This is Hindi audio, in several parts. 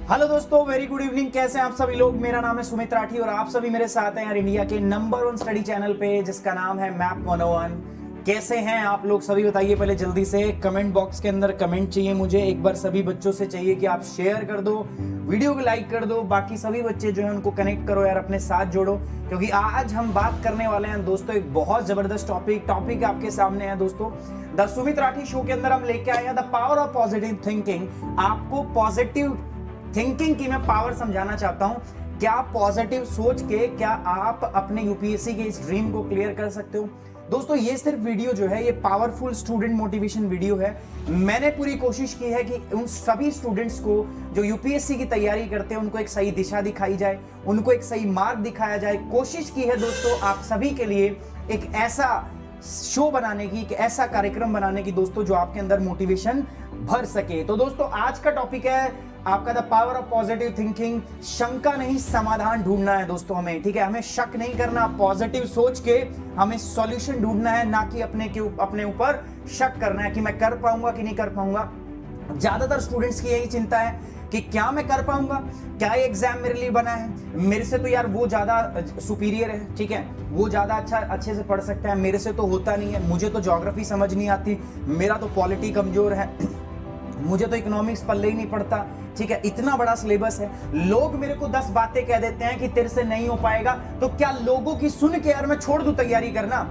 हेलो दोस्तों, वेरी गुड इवनिंग। कैसे हैं आप सभी लोग? मेरा नाम है सुमित राठी और आप सभी मेरे साथ हैं यार इंडिया के नंबर 1 स्टडी चैनल पे जिसका नाम है मैप 101। कैसे हैं आप लोग सभी बताइए पहले जल्दी से। कमेंट बॉक्स के अंदर कमेंट चाहिए मुझे। एक बार सभी बच्चों से चाहिए कि आप शेयर कर दो, वीडियो को लाइक कर दो, बाकी सभी बच्चे जो है उनको कनेक्ट करो यार, अपने साथ जोड़ो, क्योंकि आज हम बात करने वाले हैं दोस्तों एक बहुत जबरदस्त टॉपिक आपके सामने है दोस्तों। द सुमित राठी शो के अंदर हम लेके आए हैं the power of positive thinking. आपको पॉजिटिव थिंकिंग की मैं पावर समझाना चाहता हूं। क्या पॉजिटिव सोच के क्या आप अपने यूपीएससी के इस ड्रीम को क्लियर कर सकते हो? दोस्तों ये सिर्फ वीडियो जो है ये पावरफुल स्टूडेंट मोटिवेशन वीडियो है। मैंने पूरी कोशिश की है कि उन सभी स्टूडेंट्स को जो यूपीएससी की तैयारी करते हैं उनको एक सही दिशा दिखाई जाए, उनको एक सही मार्ग दिखाया जाए। कोशिश की है दोस्तों आप सभी के लिए एक ऐसा शो बनाने की, एक ऐसा कार्यक्रम बनाने की दोस्तों जो आपके अंदर मोटिवेशन भर सके। तो दोस्तों आज का टॉपिक है आपका the power of positive thinking. शंका नहीं समाधान ढूंढना है दोस्तों हमें, ठीक है? हमें शक नहीं करना, पॉजिटिव सोच के हमें सॉल्यूशन ढूंढना है, ना कि अपने ऊपर शक करना है कि मैं कर पाऊंगा कि नहीं कर पाऊंगा। ज्यादातर स्टूडेंट्स की यही चिंता है कि क्या मैं कर पाऊंगा, क्या ये एग्जाम मेरे लिए बना है, मेरे से तो यार वो ज्यादा सुपीरियर है, ठीक है, वो ज्यादा अच्छे से पढ़ सकता है, मेरे से तो होता नहीं है, मुझे तो ज्योग्राफी समझ नहीं आती, मेरा तो पॉलिटी कमजोर है, मुझे तो इकोनॉमिक्स पल्ले ही नहीं पड़ता, ठीक है, इतना बड़ा सिलेबस है। लोग मेरे को 10 बातें कह देते हैं कि तेरे से नहीं हो पाएगा, तो क्या लोगों की सुन के यार मैं छोड़ दूं तैयारी करना?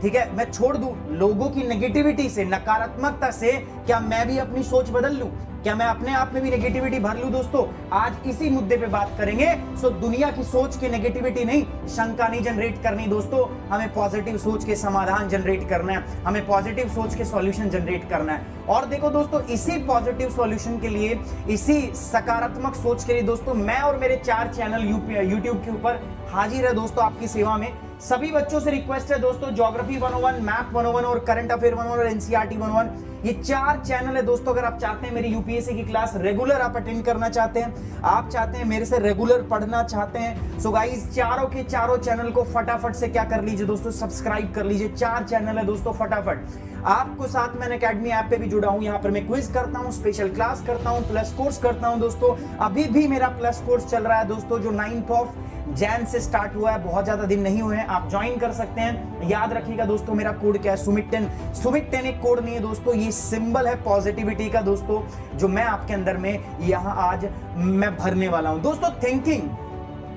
ठीक है, मैं छोड़ दूं लोगों की नेगेटिविटी से, नकारात्मकता से? क्या मैं भी अपनी सोच बदल लूं? क्या मैं अपने आप में भी नेगेटिविटी भर लूं? दोस्तों आज इसी मुद्दे पे बात करेंगे। सो दुनिया की सोच की नेगेटिविटी नहीं, शंका नहीं जनरेट करनी दोस्तों, हमें पॉजिटिव सोच के समाधान जनरेट करना है, हमें पॉजिटिव सोच के सॉल्यूशन जनरेट करना है। और देखो दोस्तों इसी पॉजिटिव सॉल्यूशन के लिए, इसी सकारात्मक सोच के लिए दोस्तों मैं और मेरे 4 चैनल यूट्यूब के ऊपर हाजिर है दोस्तों आपकी सेवा में। सभी बच्चों से रिक्वेस्ट है दोस्तों, ज्योग्राफी 101, मैथ 101 और करंट अफेयर 101 और एनसीईआरटी 101, ये 4 चैनल है दोस्तों। अगर आप चाहते हैं मेरी यूपीएससी की क्लास रेगुलर आप अटेंड करना चाहते हैं, आप चाहते हैं मेरे से रेगुलर पढ़ना चाहते हैं, सो गाइस चारों के चारों चैनल को फटाफट से क्या कर लीजिए दोस्तों, सब्सक्राइब कर लीजिए। 4 चैनल है दोस्तों, फटाफट आपको साथ में अकेडमी ऐप पे भी जुड़ा हूं। यहाँ पर मैं क्विज करता हूं, स्पेशल क्लास करता हूं, प्लस कोर्स करता हूं दोस्तों। अभी भी मेरा प्लस कोर्स चल रहा है दोस्तों जो 9th ऑफ जैन से स्टार्ट हुआ है, बहुत ज्यादा दिन नहीं हुए हैं, आप ज्वाइन कर सकते हैं। याद रखिएगा दोस्तों मेरा कोड क्या है, सुमित 10। सुमित 10 एक कोड नहीं है दोस्तों, ये सिंबल है पॉजिटिविटी का दोस्तों, जो मैं आपके अंदर में यहां आज मैं भरने वाला हूं दोस्तों। थिंकिंग,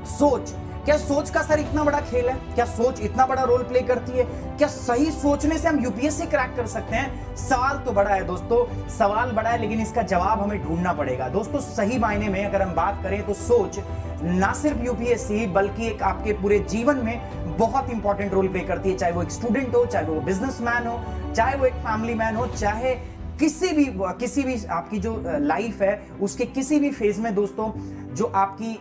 सोच, क्या सोच का सर इतना बड़ा खेल है? क्या सोच इतना बड़ा रोल प्ले करती है? क्या सही सोचने से हम यूपीएससी क्रैक कर सकते हैं? सवाल तो बड़ा है दोस्तों, सवाल बड़ा है, लेकिन इसका जवाब हमें ढूंढना पड़ेगा दोस्तों। सही मायने में अगर हम बात करें तो सोच ना सिर्फ यूपीएससी बल्कि एक आपके पूरे जीवन में बहुत इंपॉर्टेंट रोल प्ले करती है। चाहे वो एक स्टूडेंट हो, चाहे वो बिजनेसमैन हो, चाहे वो एक फैमिली मैन हो, चाहे किसी भी आपकी जो लाइफ है उसके किसी भी फेज में दोस्तों, जो आपकी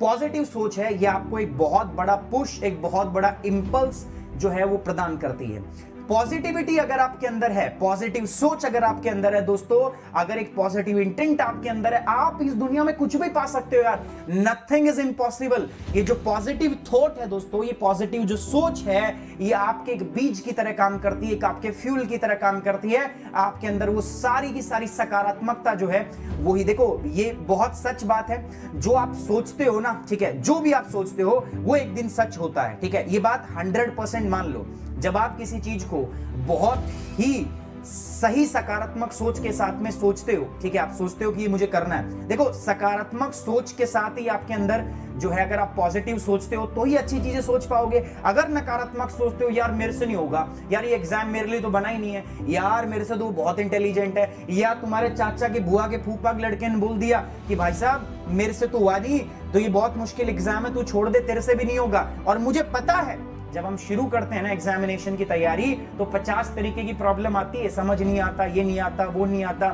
पॉजिटिव सोच है ये आपको एक बहुत बड़ा पुश, एक बहुत बड़ा इंपल्स जो है वो प्रदान करती है। पॉजिटिविटी अगर आपके अंदर है, पॉजिटिव सोच अगर आपके अंदर है दोस्तों, अगर एक पॉजिटिव इंटेंट आपके अंदर है, आप इस दुनिया में कुछ भी पा सकते हो यार। Nothing is impossible. ये जो पॉजिटिव थॉट है दोस्तों, ये पॉजिटिव जो सोच है, ये आपके एक बीज की तरह काम करती है, एक आपके फ्यूल की तरह काम करती है। आपके अंदर वो सारी की सारी सकारात्मकता जो है वही, देखो ये बहुत सच बात है, जो आप सोचते हो ना, ठीक है, जो भी आप सोचते हो वो एक दिन सच होता है, ठीक है, ये बात 100% मान लो। जब आप किसी चीज को बहुत ही सही सकारात्मक सोच के साथ में सोचते हो, ठीक है, आप सोचते हो कि ये मुझे करना है, देखो सकारात्मक सोच के साथ ही आपके अंदर जो है, अगर आप पॉजिटिव सोचते हो तो ही अच्छी चीजें सोच पाओगे। अगर नकारात्मक सोचते हो यार मेरे से नहीं होगा, यार ये एग्जाम मेरे लिए तो बना ही नहीं है, यार मेरे से तो बहुत इंटेलिजेंट है, या तुम्हारे चाचा के बुआ के फूफा के लड़के ने बोल दिया कि भाई साहब मेरे से तो हुआ नहीं, तो ये बहुत मुश्किल एग्जाम है, तू छोड़ दे, तेरे से भी नहीं होगा। और मुझे पता है जब हम शुरू करते हैं ना एग्जामिनेशन की तैयारी तो 50 तरीके की प्रॉब्लम आती है, समझ नहीं आता, ये नहीं आता, वो नहीं आता,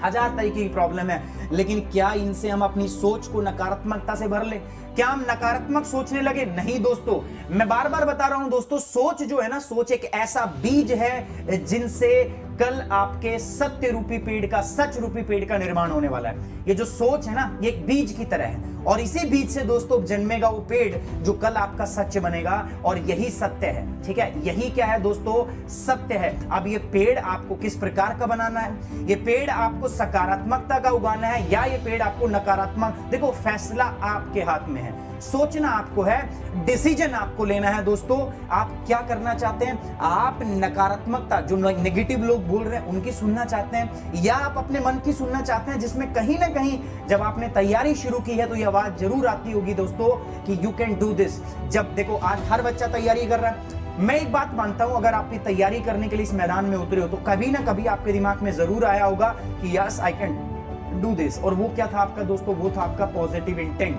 1000 तरीके की प्रॉब्लम है। लेकिन क्या इनसे हम अपनी सोच को नकारात्मकता से भर ले? क्या हम नकारात्मक सोचने लगे? नहीं दोस्तों, मैं बार बार बता रहा हूं दोस्तों, सोच जो है ना, सोच एक ऐसा बीज है जिनसे कल आपके सत्य रूपी पेड़ का, सच रूपी पेड़ का निर्माण होने वाला है। ये जो सोच है ना, ये एक बीज की तरह है, और इसी बीज से दोस्तों जन्मेगा वो पेड़ जो कल आपका सच बनेगा, और यही सत्य है। ठीक है, यही क्या है दोस्तों, सत्य है। अब ये पेड़ आपको किस प्रकार का बनाना है, ये पेड़ आपको सकारात्मकता का उगाना है या ये पेड़ आपको नकारात्मक, देखो फैसला आपके हाथ में है, सोचना आपको है, डिसीजन आपको लेना है दोस्तों। आप क्या करना चाहते हैं, आप नकारात्मकता जो नेगेटिव लोग बोल रहे हैं उनकी सुनना चाहते हैं, या आप अपने मन की सुनना चाहते हैं, जिसमें कहीं ना कहीं जब आपने तैयारी शुरू की है तो ये आवाज जरूर आती होगी दोस्तों कि यू कैन डू दिस। जब देखो आज हर बच्चा तैयारी कर रहा है, मैं एक बात मानता हूं, अगर आपकी तैयारी करने के लिए इस मैदान में उतरे हो तो कभी ना कभी आपके दिमाग में जरूर आया होगा कि yes I can do this. और वो क्या था आपका दोस्तों, वो था आपका पॉजिटिव इंटेंट,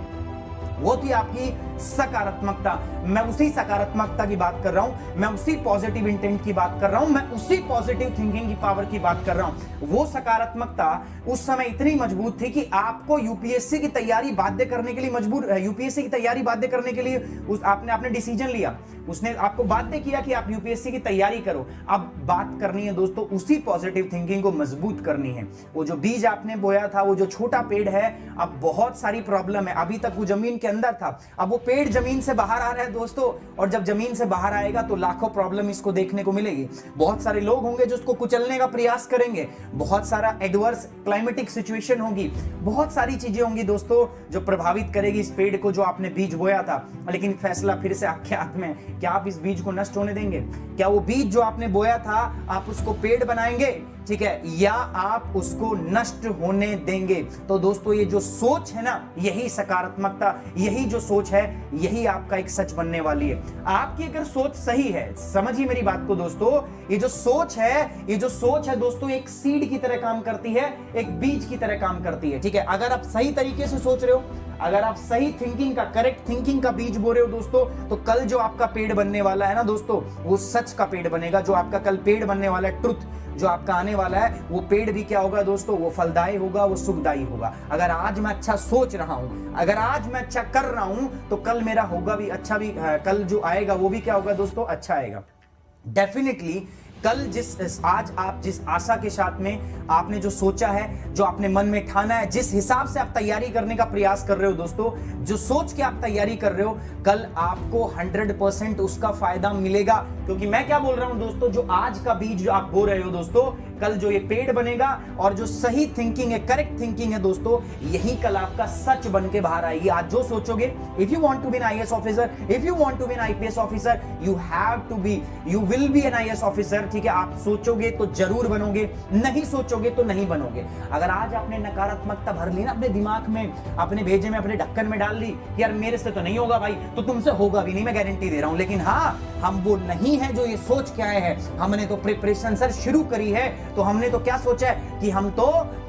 वो थी आपकी सकारात्मकता। मैं उसी सकारात्मकता की बात कर रहा हूं, मैं उसी पॉजिटिव इंटेंट की बात कर रहा हूं, मैं उसी पॉजिटिव थिंकिंग की पावर की बात कर रहा हूं। वो सकारात्मकता उस समय इतनी मजबूत थी कि आपको यूपीएससी की तैयारी बाध्य करने के लिए यूपीएससी की तैयारी बाध्य करने के लिए आपने डिसीजन लिया, उसने आपको बाध्य किया कि आप यूपीएससी की तैयारी करो। अब बात करनी है दोस्तों उसी पॉजिटिव थिंकिंग को मजबूत करनी है। वो जो बीज आपने बोया था, वो जो छोटा पेड़ है, अब बहुत सारी प्रॉब्लम है। अभी तक वो जमीन के अंदर था, अब वो पेड़ जमीन से बाहर आ रहा है दोस्तों, और जब जमीन से बाहर आएगा तो लाखों प्रॉब्लम इसको देखने को मिलेगी। बहुत सारे लोग होंगे जो उसको कुचलने का प्रयास करेंगे, बहुत सारा एडवर्स क्लाइमेटिक सिचुएशन होगी, बहुत सारी चीजें होंगी दोस्तों जो प्रभावित करेगी इस पेड़ को जो आपने बीज बोया था। लेकिन फैसला फिर से आपके हाथ में है, क्या आप इस बीज को नष्ट होने देंगे, क्या वो बीज जो आपने बोया था आप उसको पेड़ बनाएंगे, ठीक है, या आप उसको नष्ट होने देंगे। तो दोस्तों ये जो सोच है ना, यही सकारात्मकता, यही जो सोच है, यही आपका एक सच बनने वाली है। आपकी अगर सोच सही है, समझिए मेरी बात को दोस्तों, ये जो सोच है दोस्तों एक सीड की तरह काम करती है, एक बीज की तरह काम करती है। ठीक है, अगर आप सही तरीके से सोच रहे हो, अगर आप सही थिंकिंग का, करेक्ट थिंकिंग का बीज बो रहे हो दोस्तों, तो कल जो आपका पेड़ बनने वाला है ना दोस्तों, वो सच का पेड़ बनेगा। जो आपका कल पेड़ बनने वाला है, ट्रुथ जो आपका आने वाला है, वो पेड़ भी क्या होगा दोस्तों, वो फलदायी होगा, वो सुखदायी होगा। अगर आज मैं अच्छा सोच रहा हूं, अगर आज मैं अच्छा कर रहा हूं, तो कल मेरा होगा भी अच्छा, भी कल जो आएगा वो भी क्या होगा दोस्तों, अच्छा आएगा। डेफिनेटली कल आज आप जिस आशा के साथ में आपने जो सोचा है, जो आपने मन में ठाना है, जिस हिसाब से आप तैयारी करने का प्रयास कर रहे हो दोस्तों, जो सोच के आप तैयारी कर रहे हो, कल आपको 100% उसका फायदा मिलेगा। क्योंकि मैं क्या बोल रहा हूं दोस्तों, जो आज का बीज जो आप बो रहे हो दोस्तों, कल जो ये पेड़ बनेगा, और जो सही थिंकिंग है, करेक्ट थिंकिंग है दोस्तों, यही कल आपका सच बन के बाहर आएगी। आज जो सोचोगे, if you want to be an IAS officer, if you want to be an IPS officer, you will be an IAS officer. ठीक है, आप सोचोगे तो जरूर बनोगे, नहीं सोचोगे तो नहीं बनोगे। अगर आज आपने नकारात्मकता भर ली ना अपने दिमाग में, अपने भेजे में, अपने ढक्कन में डाल ली, यार मेरे से तो नहीं होगा भाई, तो तुमसे होगा भी नहीं, मैं गारंटी दे रहा हूं। लेकिन हाँ, हम वो नहीं है जो ये सोच के आए हैं। हमने तो प्रिपरेशन सर शुरू करी है, तो हमने तो क्या सोचा है कि हम तो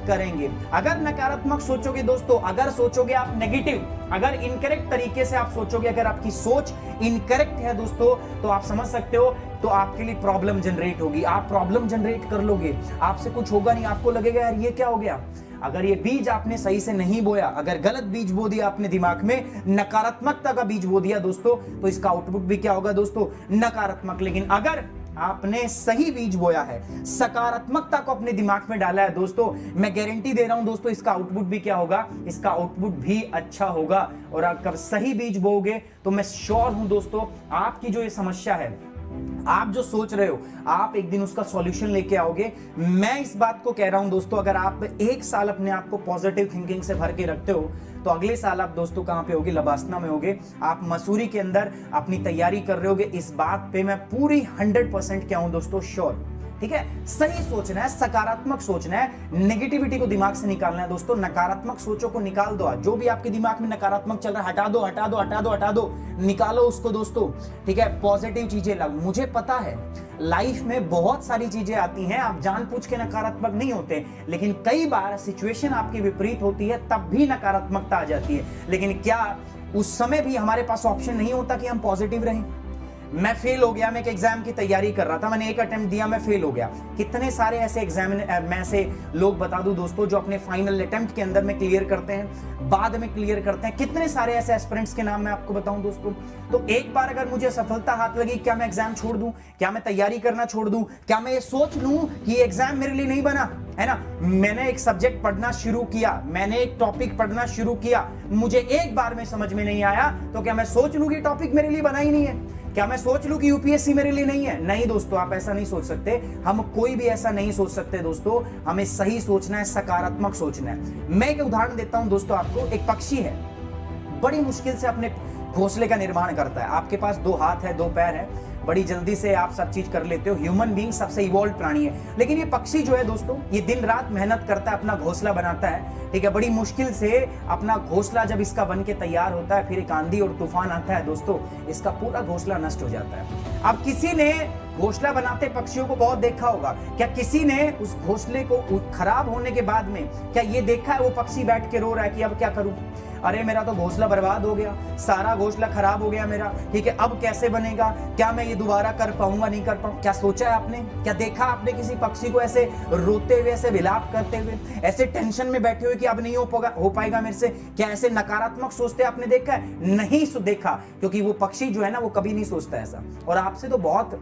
करेंगे। अगर नकारात्मक सोचोगे दोस्तों, अगर सोचोगे आप नेगेटिव, अगर इनकरेक्ट तरीके से आप सोचोगे, अगर आपकी सोच इनकरेक्ट है दोस्तों, तो आप समझ सकते हो, तो आपके लिए प्रॉब्लम जनरेट होगी। आप प्रॉब्लम जनरेट कर लोगे, आपसे कुछ होगा नहीं, आपको लगेगा यार ये क्या हो गया। अगर ये बीज आपने सही से नहीं बोया, अगर गलत बीज बो दिया आपने दिमाग में, नकारात्मकता का बीज बो दिया दोस्तों, तो इसका आउटपुट भी क्या होगा दोस्तों, नकारात्मक। लेकिन अगर आपने सही बीज बोया है, सकारात्मकता को अपने दिमाग में डाला है दोस्तों, मैं गारंटी दे रहा हूं दोस्तों, इसका आउटपुट भी क्या होगा, इसका आउटपुट भी अच्छा होगा। और अगर सही बीज बोओगे तो मैं श्योर हूं दोस्तों, आपकी जो ये समस्या है, आप जो सोच रहे हो, आप एक दिन उसका सॉल्यूशन लेके आओगे। मैं इस बात को कह रहा हूं दोस्तों, अगर आप एक साल अपने आप को पॉजिटिव थिंकिंग से भर के रखते हो, तो अगले साल आप दोस्तों कहां पे होगे, लबासना में होगे। आप मसूरी के अंदर अपनी तैयारी कर रहे होगे। इस बात पे मैं पूरी 100% क्या हूं दोस्तों, श्योर। ठीक है, सही सोचना है, सकारात्मक सोचना है, नेगेटिविटी को दिमाग से निकालना है दोस्तों। नकारात्मक सोचों को निकाल दो। जो भी आपके दिमाग में नकारात्मक चल रहा है, हटा दो, हटा दो, हटा दो, हटा दो, निकालो उसको दोस्तों। ठीक है, पॉजिटिव चीजें लाओ। मुझे पता है लाइफ में बहुत सारी चीजें आती हैं, आप जानबूझ के नकारात्मक नहीं होते, लेकिन कई बार सिचुएशन आपकी विपरीत होती है, तब भी नकारात्मकता आ जाती है। लेकिन क्या उस समय भी हमारे पास ऑप्शन नहीं होता कि हम पॉजिटिव रहें? मैं फेल हो गया, मैं एक एग्जाम की तैयारी कर रहा था, मैंने एक अटेम्प्ट दिया, मैं फेल हो गया। कितने सारे ऐसे एग्जाम मैं ऐसे लोग बता दूं दोस्तों, जो अपने फाइनल अटेम्प्ट के अंदर में क्लियर करते हैं, बाद में क्लियर करते हैं। कितने सारे ऐसे एस्पिरेंट्स के नाम मैं आपको बताऊं दोस्तों। तो एक बार अगर मुझे सफलता हाथ लगी, क्या मैं एग्जाम छोड़ दूं? क्या मैं तैयारी करना छोड़ दूं? क्या मैं ये सोच लूं कि एग्जाम मेरे लिए नहीं बना? है ना। मैंने एक सब्जेक्ट पढ़ना शुरू किया, मैंने एक टॉपिक पढ़ना शुरू किया, मुझे एक बार में समझ में नहीं आया तो क्या मैं सोच लूं कि टॉपिक मेरे लिए बना ही नहीं है? क्या मैं सोच लूं कि यूपीएससी मेरे लिए नहीं है? नहीं दोस्तों, आप ऐसा नहीं सोच सकते। हम कोई भी ऐसा नहीं सोच सकते दोस्तों। हमें सही सोचना है, सकारात्मक सोचना है। मैं एक उदाहरण देता हूं दोस्तों आपको। एक पक्षी है, बड़ी मुश्किल से अपने घोंसले का निर्माण करता है। आपके पास 2 हाथ है, 2 पैर है, बड़ी जल्दी से आप सब चीज कर लेते हो। ह्यूमन बीइंग सबसे इवॉल्व प्राणी है, लेकिन ये पक्षी जो है दोस्तों, ये दिन रात मेहनत करता है, अपना घोंसला बनाता है, ठीक है। बड़ी मुश्किल से अपना घोंसला जब इसका बन के तैयार होता है, फिर एक आंधी और तूफान आता है दोस्तों, इसका पूरा घोंसला नष्ट हो जाता है। अब किसी ने घोंसला बनाते पक्षियों को बहुत देखा होगा, क्या किसी ने उस घोंसले को खराब होने के बाद में क्या ये देखा है वो पक्षी बैठ के रो रहा है कि अब क्या करूं, अरे मेरा तो घोंसला बर्बाद हो गया, सारा घोंसला खराब हो गया मेरा, ठीक है, अब कैसे बनेगा, क्या मैं ये दोबारा कर पाऊंगा, नहीं कर पाऊंगा? क्या सोचा है आपने? क्या देखा आपने किसी पक्षी को ऐसे रोते हुए, ऐसे विलाप करते हुए, ऐसे टेंशन में बैठे हुए कि अब नहीं हो पाएगा मेरे से? क्या ऐसे नकारात्मक सोचते आपने देखा है? नहीं देखा, क्योंकि वो पक्षी जो है ना, वो कभी नहीं सोचता ऐसा। और आपसे तो बहुत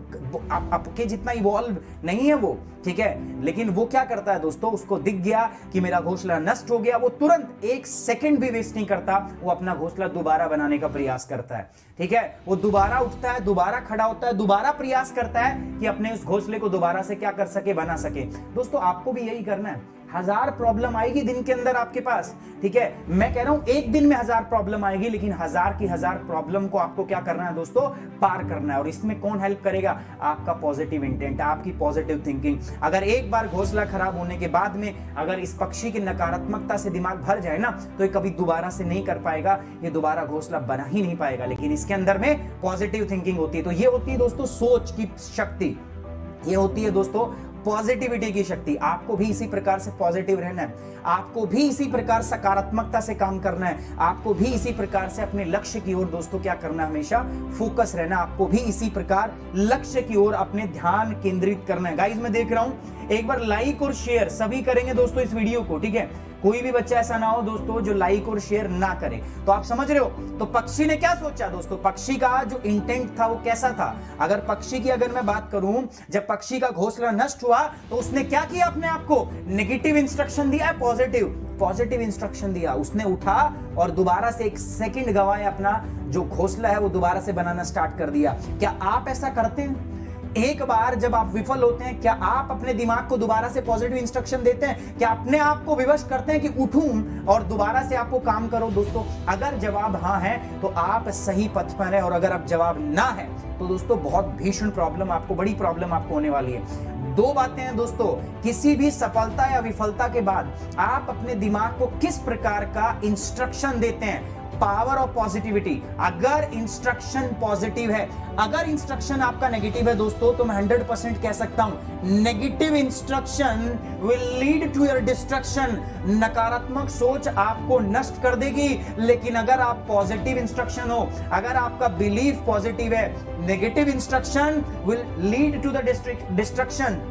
आपके जितना इवॉल्व नहीं है वो, ठीक है, लेकिन वो क्या करता है दोस्तों, उसको दिख गया कि मेरा घोंसला नष्ट हो गया, वो तुरंत 1 सेकंड भी वेस्ट नहीं करता, वो अपना घोंसला दोबारा बनाने का प्रयास करता है, ठीक है। वो दोबारा उठता है, दोबारा खड़ा होता है, दोबारा प्रयास करता है कि अपने उस घोंसले को दोबारा से क्या कर सके, बना सके। दोस्तों आपको भी यही करना है। 1000 प्रॉब्लम आएगी दिन के अंदर आपके पास, ठीक है। मैं कह रहा हूं एक दिन में 1000 प्रॉब्लम आएगी, लेकिन 1000 की 1000 प्रॉब्लम को आपको क्या करना है दोस्तों, पार करना है। और इसमें कौन हेल्प करेगा? आपका पॉजिटिव इंटेंट, आपकी पॉजिटिव थिंकिंग। अगर एक बार घोंसला खराब होने के बाद में अगर इस पक्षी की नकारात्मकता से दिमाग भर जाए ना, तो ये कभी दोबारा से नहीं कर पाएगा, ये दोबारा घोंसला बना ही नहीं पाएगा। लेकिन इसके अंदर में पॉजिटिव थिंकिंग होती है। तो ये होती है दोस्तों सोच की शक्ति, ये होती है दोस्तों पॉजिटिविटी की शक्ति। आपको भी इसी प्रकार से पॉजिटिव रहना है, आपको भी इसी प्रकार सकारात्मकता से काम करना है, आपको भी इसी प्रकार से अपने लक्ष्य की ओर दोस्तों क्या करना है, हमेशा फोकस रहना, आपको भी इसी प्रकार लक्ष्य की ओर अपने ध्यान केंद्रित करना है। गाइस मैं देख रहा हूं, एक बार लाइक और शेयर सभी करेंगे दोस्तों इस वीडियो को, ठीक है। कोई भी बच्चा ऐसा ना हो दोस्तों जो लाइक और शेयर ना करे। तो आप समझ रहे हो, तो पक्षी ने क्या सोचा दोस्तों, पक्षी का जो इंटेंट था वो कैसा था? अगर पक्षी की अगर मैं बात करूं, जब पक्षी का घोंसला नष्ट हुआ तो उसने क्या किया, अपने आप को नेगेटिव इंस्ट्रक्शन दिया है, पॉजिटिव इंस्ट्रक्शन दिया। उसने उठा और दोबारा से 1 सेकंड गवाए अपना जो घोंसला है वो दोबारा से बनाना स्टार्ट कर दिया। क्या आप ऐसा करते हैं? एक बार जब आप विफल होते हैं, क्या आप अपने दिमाग को दोबारा से पॉजिटिव इंस्ट्रक्शन देते हैं? क्या अपने आप को विवश करते हैं कि उठूं और दोबारा से आपको काम करो? दोस्तों अगर जवाब हाँ है तो आप सही पथ पर हैं, और अगर अब जवाब ना है तो दोस्तों बहुत भीषण प्रॉब्लम, आपको बड़ी प्रॉब्लम आपको होने वाली है। 2 बातें हैं दोस्तों, किसी भी सफलता या विफलता के बाद आप अपने दिमाग को किस प्रकार का इंस्ट्रक्शन देते हैं? Power of positivity. अगर इंस्ट्रक्शन पॉजिटिव है, अगर इंस्ट्रक्शन आपका नेगेटिव है दोस्तों, तो मैं 100% कह सकता हूं negative instruction will lead to your destruction. नकारात्मक सोच आपको नष्ट कर देगी। लेकिन अगर आप पॉजिटिव इंस्ट्रक्शन हो, अगर आपका बिलीफ पॉजिटिव है, negative instruction will lead to the destruction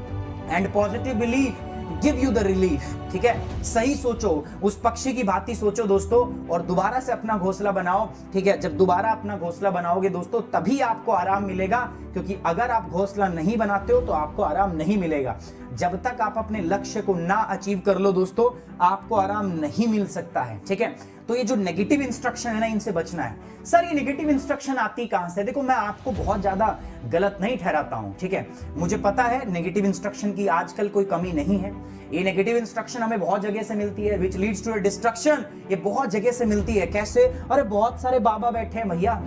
and positive belief give you the relief, ठीक है। सही सोचो, उस पक्षी की भांति सोचो दोस्तों, और दोबारा से अपना घोंसला बनाओ, ठीक है। जब दोबारा अपना घोंसला बनाओगे दोस्तों, तभी आपको आराम मिलेगा, क्योंकि अगर आप घोंसला नहीं बनाते हो तो आपको आराम नहीं मिलेगा। जब तक आप अपने लक्ष्य को ना अचीव कर लो दोस्तों, आपको आराम नहीं मिल सकता है, ठीक है। तो ये जो नेगेटिव इंस्ट्रक्शन है ना, इनसे बचना है। सर ये नेगेटिव इंस्ट्रक्शन आती कहां से? देखो मैं आपको बहुत ज्यादा गलत नहीं ठहराता हूं, ठीक है। मुझे पता है नेगेटिव इंस्ट्रक्शन की आजकल कोई कमी नहीं है। ये नेगेटिव इंस्ट्रक्शन हमें बहुत जगह से मिलती है, विच लीड्स टू डिस्ट्रक्शन। ये बहुत जगह से मिलती है। कैसे? अरे बहुत सारे बाबा बैठे हैं भैया,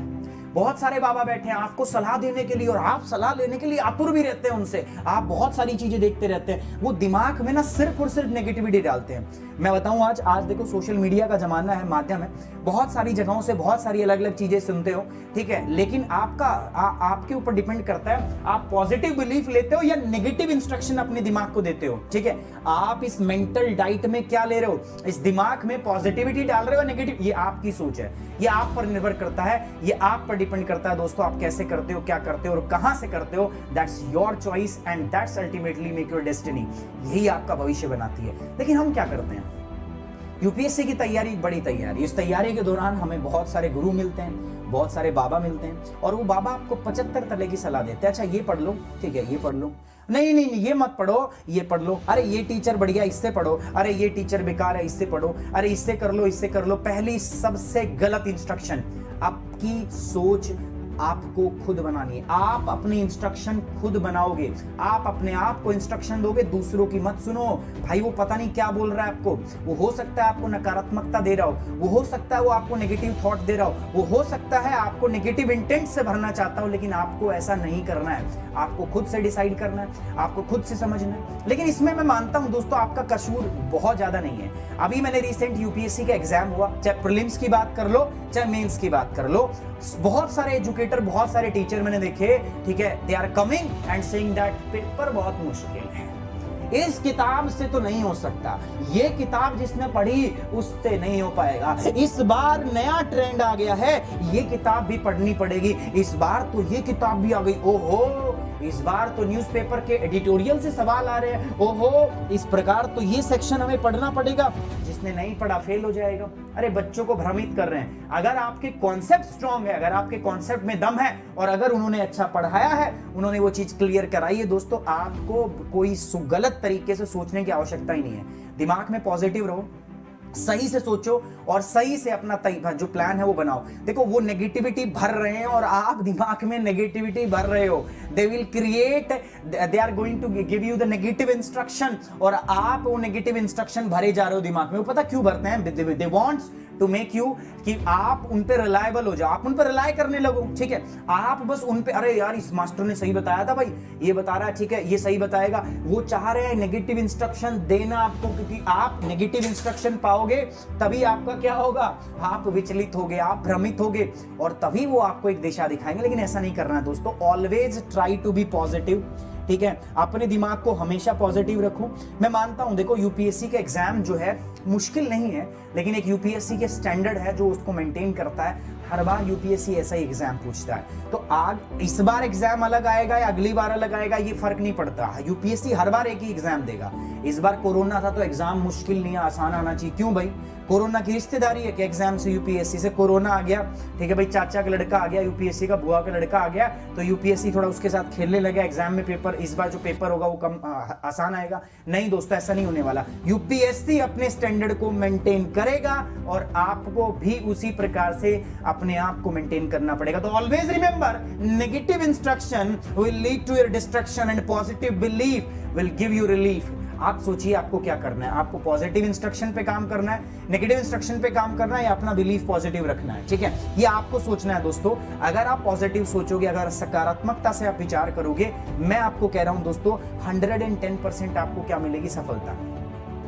बहुत सारे बाबा बैठे हैं आपको सलाह देने के लिए, और आप सलाह लेने के लिए आतुर भी रहते हैं उनसे। आप बहुत सारी चीजें देखते रहते हैं, वो दिमाग में ना सिर्फ और सिर्फ नेगेटिविटी डालते हैं। मैं बताऊं आज देखो सोशल मीडिया का जमाना है, माध्यम है, बहुत सारी जगहों से बहुत सारी अलग अलग चीजें सुनते हो, ठीक है। लेकिन आपके ऊपर डिपेंड करता है आप पॉजिटिव बिलीफ लेते हो या नेगेटिव इंस्ट्रक्शन अपने दिमाग को देते हो, ठीक है। आप इस मेंटल डाइट में क्या ले रहे हो, इस दिमाग में पॉजिटिविटी डाल रहे हो नेगेटिव, ये आपकी सोच है, ये आप पर निर्भर करता है, ये आप पर डिपेंड करता है दोस्तों। आप कैसे करते हो, क्या करते हो और कहां से करते हो, that's your choice and that's ultimately make your destiny. यही आपका भविष्य बनाती है। लेकिन हम क्या करते हैं? यूपीएससी की तैयारी, बड़ी तैयारी, इस तैयारी के दौरान हमें बहुत सारे गुरु मिलते हैं, बहुत सारे बाबा मिलते हैं और वो बाबा आपको 75 तरह की सलाह देते हैं। अच्छा ये पढ़ लो, ठीक है, ये पढ़ लो, नहीं नहीं नहीं ये मत पढ़ो, ये पढ़ लो, अरे ये टीचर बढ़िया, इससे पढ़ो, अरे ये टीचर बेकार है, इससे पढ़ो, अरे इससे कर लो, इससे कर लो। पहली सबसे गलत इंस्ट्रक्शन, आपकी सोच आपको खुद बनानी है। आप अपनी इंस्ट्रक्शन खुद बनाओगे, आप अपने आप को इंस्ट्रक्शन दोगे, दूसरों की मत सुनो। भाई वो पता नहीं क्या बोल रहा है आपको, वो हो सकता है आपको नकारात्मकता दे रहा हो, वो हो सकता है वो आपको नेगेटिव थॉट दे रहा हो, वो हो सकता है आपको नेगेटिव इंटेंट से भरना चाहता हो, लेकिन आपको ऐसा नहीं करना है। आपको खुद से डिसाइड करना है, आपको खुद से समझना है। लेकिन इसमें मैं मानता हूं दोस्तों आपका कसूर बहुत ज्यादा नहीं है। अभी मैंने रिसेंट यूपीएससी का एग्जाम हुआ, चाहे प्रीलिम्स की बात कर लो चाहे मेंस की बात कर लो, बहुत सारे एजुकेटर, बहुत सारे टीचर मैंने देखे, ठीक है, they are coming and saying that paper बहुत मुश्किल है, इस किताब से तो नहीं हो सकता, ये किताब जिसने पढ़ी उससे नहीं हो पाएगा, इस बार नया ट्रेंड आ गया है, ये किताब भी पढ़नी पड़ेगी, इस बार तो ये किताब भी आ गई, ओहो इस बार तो न्यूज़पेपर के एडिटोरियल से सवाल आ रहे हैं, ओहो इस प्रकार तो ये सेक्शन हमें पढ़ना पड़ेगा, जिसने नहीं पढ़ा फेल हो जाएगा। अरे बच्चों को भ्रमित कर रहे हैं। अगर आपके कॉन्सेप्ट स्ट्रांग है, अगर आपके कॉन्सेप्ट में दम है और अगर उन्होंने अच्छा पढ़ाया है, उन्होंने वो चीज क्लियर कराई है, दोस्तों आपको कोई गलत तरीके से सोचने की आवश्यकता ही नहीं है। दिमाग में पॉजिटिव रहो, सही से सोचो और सही से अपना जो प्लान है वो बनाओ। देखो वो नेगेटिविटी भर रहे हैं और आप दिमाग में नेगेटिविटी भर रहे हो, they will create, they are going to give you the negative instruction और आप वो नेगेटिव इंस्ट्रक्शन भरे जा रहे हो दिमाग में। वो पता क्यों भरते हैं? They wants to make you कि आप उन पे रिलायबल हो जाओ, आप उन पे रिलाय करने लगो, ठीक है, आप बस उन पे, अरे यार इस मास्टर ने सही बताया था भाई, ये बता रहा है, ठीक है, ये सही बताएगा। वो चाह रहे हैं नेगेटिव इंस्ट्रक्शन देना आपको, क्योंकि आप नेगेटिव इंस्ट्रक्शन पाओगे तभी आपका क्या होगा, आप विचलित होगे, आप भ्रमित होगे और तभी वो आपको एक दिशा दिखाएंगे। लेकिन ऐसा नहीं करना है दोस्तों, always try to be positive, ठीक है, अपने दिमाग को हमेशा पॉजिटिव रखो। मैं मानता हूं, देखो यूपीएससी का एग्जाम जो है मुश्किल नहीं है, लेकिन एक यूपीएससी के स्टैंडर्ड है जो उसको मेंटेन करता है। हर बार यूपीएससी ऐसा ही एग्जाम पूछता है, तो आज इस बार एग्जाम अलग आएगा या अगली बार अलग आएगा ये फर्क नहीं पड़ता, यूपीएससी हर बार एक ही एग्जाम देगा। इस बार कोरोना था तो एग्जाम मुश्किल नहीं, आसान आना चाहिए। क्यों भाई? कोरोना की रिश्तेदारी है कि एग्जाम से यूपीएससी से कोरोना आ गया, ठीक है भाई, चाचा का लड़का आ गया यूपीएससी का, बुआ का लड़का आ गया, तो यूपीएससी थोड़ा उसके साथ खेलने लगा, एग्जाम में पेपर, इस बार जो पेपर होगा वो कम आसान आएगा। नहीं दोस्तों, ऐसा नहीं होने वाला। यूपीएससी अपने स्टैंडर्ड को मेंटेन करेगा और आपको भी उसी प्रकार से अपने आप को मेंटेन करना पड़ेगा। तो always remember, negative instruction will lead to your destruction and positive belief will give you relief. आप सोचिए आपको क्या करना है, आपको पॉजिटिव इंस्ट्रक्शन पे काम करना है, नेगेटिव इंस्ट्रक्शन पे काम करना है या अपना बिलीफ पॉजिटिव रखना है, ठीक है, ये आपको सोचना है दोस्तों। अगर आप पॉजिटिव सोचोगे, अगर सकारात्मकता से आप विचार करोगे, मैं आपको कह रहा हूं दोस्तों 110% आपको क्या मिलेगी, सफलता,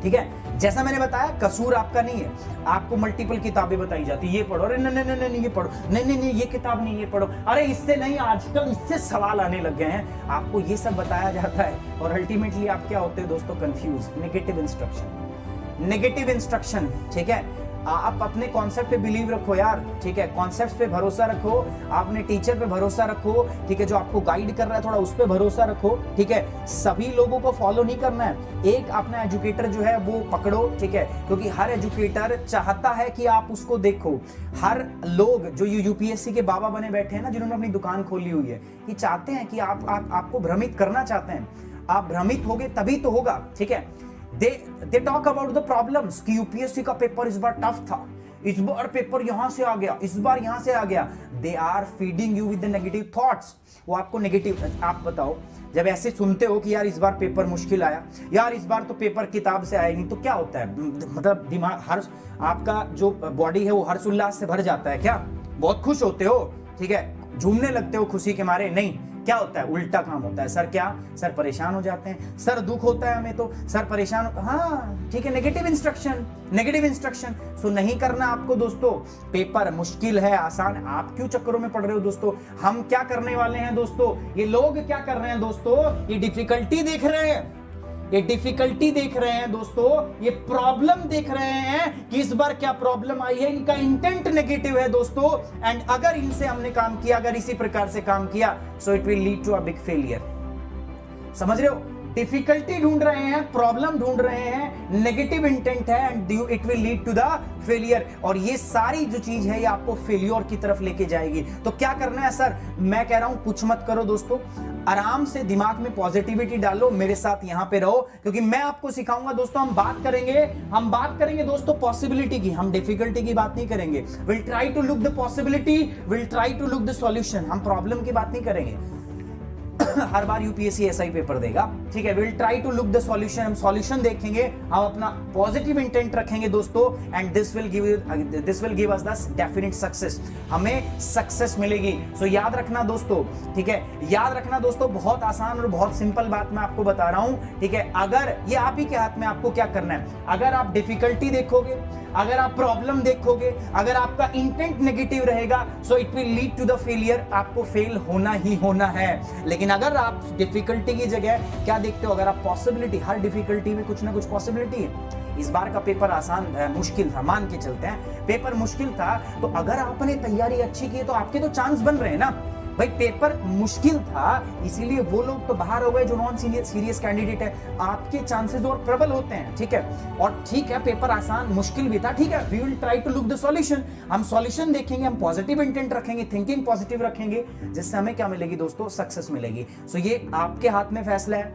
ठीक है। जैसा मैंने बताया कसूर आपका नहीं है, आपको मल्टीपल किताबें बताई जाती, ये पढ़ो, अरे नहीं नहीं नहीं ये पढ़ो, नहीं नहीं नहीं ये किताब नहीं, ये पढ़ो, अरे इससे नहीं, आजकल इससे सवाल आने लग गए हैं, आपको ये सब बताया जाता है और अल्टीमेटली आप क्या होते हैं दोस्तों, confuse. Negative instruction, negative instruction, ठीक है। आप अपने कॉन्सेप्ट पे बिलीव रखो यार, ठीक है, कॉन्सेप्ट पे भरोसा रखो, आपने टीचर पे भरोसा रखो, ठीक है, जो आपको गाइड कर रहा है थोड़ा उस पे भरोसा रखो, ठीक है। सभी लोगों को फॉलो नहीं करना है, एक अपना एजुकेटर जो है वो पकड़ो, ठीक है, क्योंकि हर एजुकेटर चाहता है कि आप उसको देखो। हर लोग जो यूपीएससी के बाबा बने बैठे हैं ना, जिन्होंने अपनी दुकान खोली हुई है, ये चाहते हैं कि आपको भ्रमित करना चाहते हैं। आप भ्रमित होगे तभी तो होगा, ठीक है। They talk about the problems कि यूपीएससी का पेपर इस बार टफ था, इस बार पेपर यहां से आ गया, इस बार यहां से आ गया। They are feeding you with the negative thoughts। वो आपको नेगेटिव, आप बताओ जब ऐसे सुनते हो कि यार इस बार पेपर मुश्किल आया, यार इस बार तो पेपर किताब से आया नहीं, तो क्या होता है, मतलब दिमाग, हर आपका जो बॉडी है वो हर्ष उल्लास से भर जाता है क्या? बहुत खुश होते हो, ठीक है, झूमने लगते हो खुशी के मारे? नहीं, क्या होता है, उल्टा काम होता है। सर क्या, सर परेशान हो जाते हैं, सर दुख होता है हमें, तो सर परेशान, हाँ ठीक है, नेगेटिव इंस्ट्रक्शन, नेगेटिव इंस्ट्रक्शन। सो नहीं करना आपको दोस्तों। पेपर मुश्किल है, आसान, आप क्यों चक्करों में पड़ रहे हो दोस्तों? हम क्या करने वाले हैं दोस्तों, ये लोग क्या कर रहे हैं दोस्तों, ये डिफिकल्टी देख रहे हैं, ये डिफिकल्टी देख रहे हैं दोस्तों, ये प्रॉब्लम देख रहे हैं कि इस बार क्या प्रॉब्लम आई है, इनका इंटेंट नेगेटिव है दोस्तों। एंड अगर इनसे हमने काम किया, अगर इसी प्रकार से काम किया, so it will lead to a big failure. समझ रहे हो? डिफिकल्टी ढूंढ रहे हैं, प्रॉब्लम ढूंढ रहे हैं, नेगेटिव इंटेंट है and it will lead to the failure. और ये सारी जो चीज है ये आपको फेलियर की तरफ लेके जाएगी। तो क्या करना है सर? मैं कह रहा हूं कुछ मत करो दोस्तों, आराम से दिमाग में पॉजिटिविटी डालो, मेरे साथ यहां पे रहो, क्योंकि मैं आपको सिखाऊंगा दोस्तों। हम बात करेंगे दोस्तों पॉसिबिलिटी की, हम डिफिकल्टी की बात नहीं करेंगे। Will try to look the possibility, will try to look the solution. हम प्रॉब्लम की बात नहीं करेंगे। हर बार यूपीएससी ऐसा ही पेपर देगा, ठीक है। Will try to look the solution, हम सॉल्यूशन देखेंगे, हम अपना पॉजिटिव इंटेंट रखेंगे दोस्तों, and this will give us the definite success. हमें सक्सेस मिलेगी। सो याद रखना दोस्तों, ठीक है, याद रखना दोस्तों। बहुत आसान और बहुत सिंपल बात मैं आपको बता रहा हूं, ठीक है। अगर ये आप ही के हाथ में, आपको क्या करना है, अगर आप डिफिकल्टी देखोगे, अगर आप प्रॉब्लम देखोगे, अगर आपका इंटेंट नेगेटिव रहेगा, so it will lead to the failure. आपको फेल होना ही होना है। लेकिन अगर आप डिफिकल्टी की जगह क्या देखते हो, अगर आप पॉसिबिलिटी, हर डिफिकल्टी में कुछ ना कुछ पॉसिबिलिटी है। इस बार का पेपर आसान मुश्किल था, मान के चलते हैं पेपर मुश्किल था, तो अगर आपने तैयारी अच्छी की तो आपके तो चांस बन रहे हैं ना भाई। पेपर मुश्किल था इसीलिए वो लोग तो बाहर हो गए जो नॉन सीरियस कैंडिडेट है, आपके चांसेस और प्रबल होते हैं, ठीक है। और ठीक है, पेपर आसान मुश्किल भी था, ठीक है। We will try to look the solution, हम सॉल्यूशन देखेंगे, हम पॉजिटिव इंटेंट रखेंगे, थिंकिंग पॉजिटिव रखेंगे, जिससे हमें क्या मिलेगी दोस्तों, सक्सेस मिलेगी। सो ये आपके हाथ में फैसला है,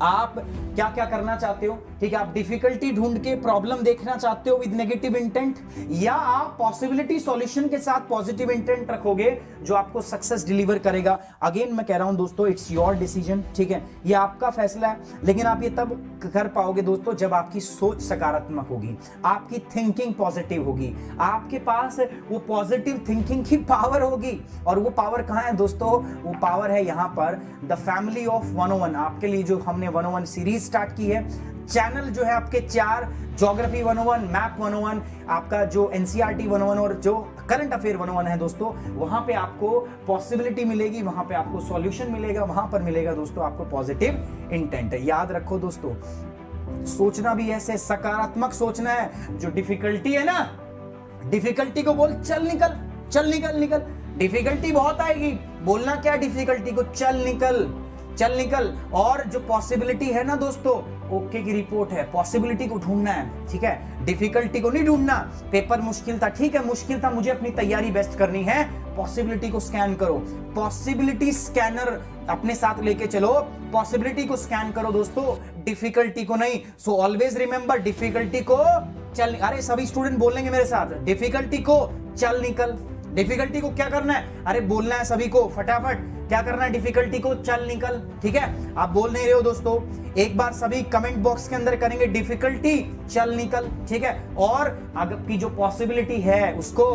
आप क्या क्या करना चाहते हो, ठीक है। आप डिफिकल्टी ढूंढ के प्रॉब्लम देखना चाहते हो विद नेगेटिव इंटेंट, या आप पॉसिबिलिटी सॉल्यूशन के साथ पॉजिटिव इंटेंट रखोगे जो आपको सक्सेस डिलीवर करेगा। अगेन मैं कह रहा हूं दोस्तों, इट्स योर डिसीजन, ठीक है, ये आपका फैसला है। लेकिन आप ये तब कर पाओगे दोस्तों जब आपकी सोच सकारात्मक होगी, आपकी थिंकिंग पॉजिटिव होगी, आपके पास वो पॉजिटिव थिंकिंग की पावर होगी। और वो पावर कहां है दोस्तों? वो पावर है यहां पर, द फैमिली ऑफ 101। आपके लिए जो हमने 101 सीरीज स्टार्ट की है, चैनल जो है आपके 4, ज्योग्राफी 101, मैप 101, आपका जो एनसीईआरटी 101 और जो करंट अफेयर 101 है दोस्तों, वहां पे आपको पॉसिबिलिटी मिलेगी, वहां पे आपको सॉल्यूशन मिलेगा, वहां पर मिलेगा दोस्तों आपको पॉजिटिव इंटेंट। याद रखो दोस्तों, सोचना भी ऐसे सकारात्मक सोचना है। जो डिफिकल्टी है ना, डिफिकल्टी को बोल चल निकल, चल निकल, निकल। डिफिकल्टी बहुत आएगी, बोलना क्या डिफिकल्टी को, चल निकल, चल निकल। और जो पॉसिबिलिटी है ना दोस्तों, ओके की रिपोर्ट है, पॉसिबिलिटी को ढूंढना है, ठीक है, डिफिकल्टी को नहीं ढूंढना। पेपर मुश्किल था, ठीक है, मुश्किल था, मुझे अपनी तैयारी बेस्ट करनी है, पॉसिबिलिटी को स्कैन करो, पॉसिबिलिटी स्कैनर अपने साथ लेके चलो, पॉसिबिलिटी को स्कैन करो दोस्तों, डिफिकल्टी को नहीं। सो ऑलवेज रिमेंबर, डिफिकल्टी को चल, अरे सभी स्टूडेंट बोलेंगे मेरे साथ, डिफिकल्टी को चल निकल। डिफिकल्टी को क्या करना है, अरे बोलना है सभी को फटाफट, क्या करना है, डिफिकल्टी को चल निकल, ठीक है। आप बोल नहीं रहे हो दोस्तों, एक बार सभी कमेंट बॉक्स के अंदर करेंगे डिफिकल्टी चल निकल, ठीक है। और आपकी जो पॉसिबिलिटी है उसको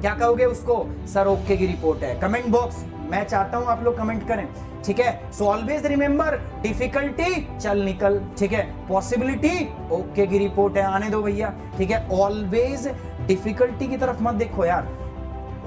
क्या कहोगे, उसको सर ओके की रिपोर्ट है। कमेंट बॉक्स, मैं चाहता हूं आप लोग कमेंट करें, ठीक है। सो ऑलवेज रिमेंबर, डिफिकल्टी चल निकल, ठीक है, पॉसिबिलिटी ओके की रिपोर्ट है, आने दो भैया, ठीक है। ऑलवेज डिफिकल्टी की तरफ मत देखो यार,